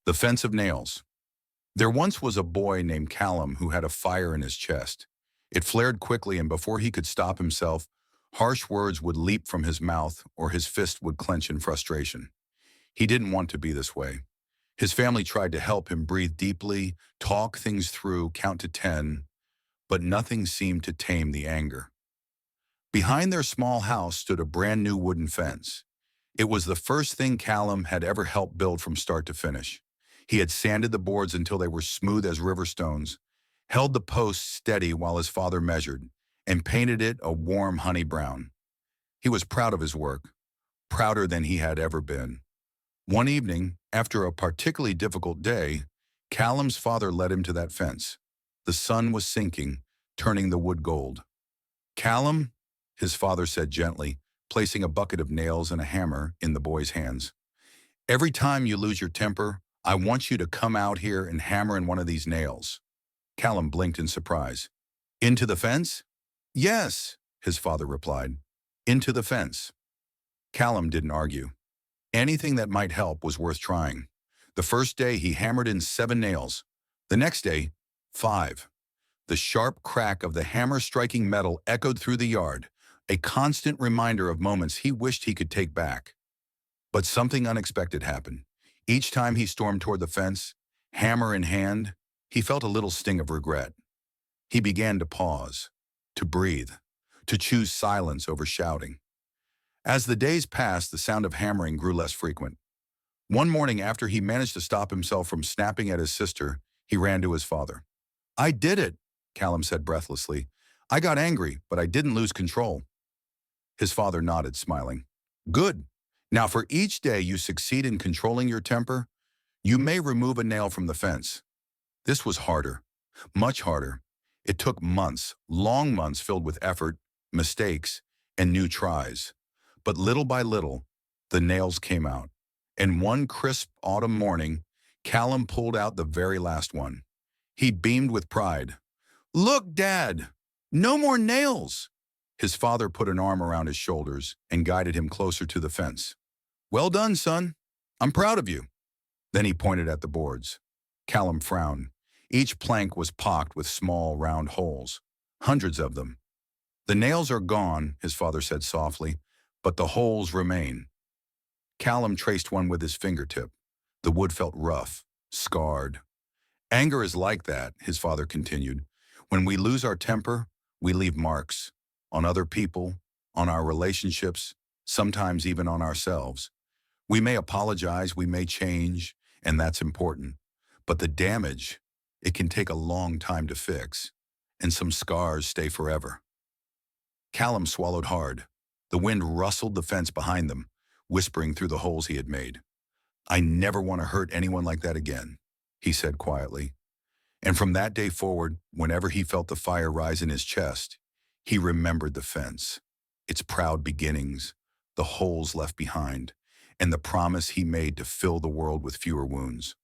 The Fence of Nails. There once was a boy named Callum who had a fire in his chest. It flared quickly, and before he could stop himself, harsh words would leap from his mouth or his fist would clench in frustration. He didn't want to be this way. His family tried to help him breathe deeply, talk things through, count to 10, but nothing seemed to tame the anger. Behind their small house stood a brand new wooden fence. It was the first thing Callum had ever helped build from start to finish. He had sanded the boards until they were smooth as river stones, held the posts steady while his father measured, and painted it a warm honey brown. He was proud of his work, prouder than he had ever been. One evening, after a particularly difficult day, Callum's father led him to that fence. The sun was sinking, turning the wood gold. "Callum," his father said gently, placing a bucket of nails and a hammer in the boy's hands. "Every time you lose your temper, I want you to come out here and hammer in one of these nails." Callum blinked in surprise. "Into the fence?" "Yes," his father replied. "Into the fence." Callum didn't argue. Anything that might help was worth trying. The first day, he hammered in 7 nails. The next day, 5. The sharp crack of the hammer striking metal echoed through the yard, a constant reminder of moments he wished he could take back. But something unexpected happened. Each time he stormed toward the fence, hammer in hand, he felt a little sting of regret. He began to pause, to breathe, to choose silence over shouting. As the days passed, the sound of hammering grew less frequent. One morning, after he managed to stop himself from snapping at his sister, he ran to his father. "I did it," Callum said breathlessly. "I got angry, but I didn't lose control." His father nodded, smiling. "Good. Now for each day you succeed in controlling your temper, you may remove a nail from the fence." This was harder, much harder. It took months, long months filled with effort, mistakes, and new tries. But little by little, the nails came out. And one crisp autumn morning, Callum pulled out the very last one. He beamed with pride. "Look, Dad! No more nails!" His father put an arm around his shoulders and guided him closer to the fence. "Well done, son. I'm proud of you." Then he pointed at the boards. Callum frowned. Each plank was pocked with small, round holes. Hundreds of them. "The nails are gone," his father said softly, "but the holes remain." Callum traced one with his fingertip. The wood felt rough, scarred. "Anger is like that," his father continued. "When we lose our temper, we leave marks on other people, on our relationships, sometimes even on ourselves. We may apologize, we may change, and that's important. But the damage, it can take a long time to fix, and some scars stay forever." Callum swallowed hard. The wind rustled the fence behind them, whispering through the holes he had made. "I never want to hurt anyone like that again," he said quietly. And from that day forward, whenever he felt the fire rise in his chest, he remembered the fence, its proud beginnings, the holes left behind, and the promise he made to fill the world with fewer wounds.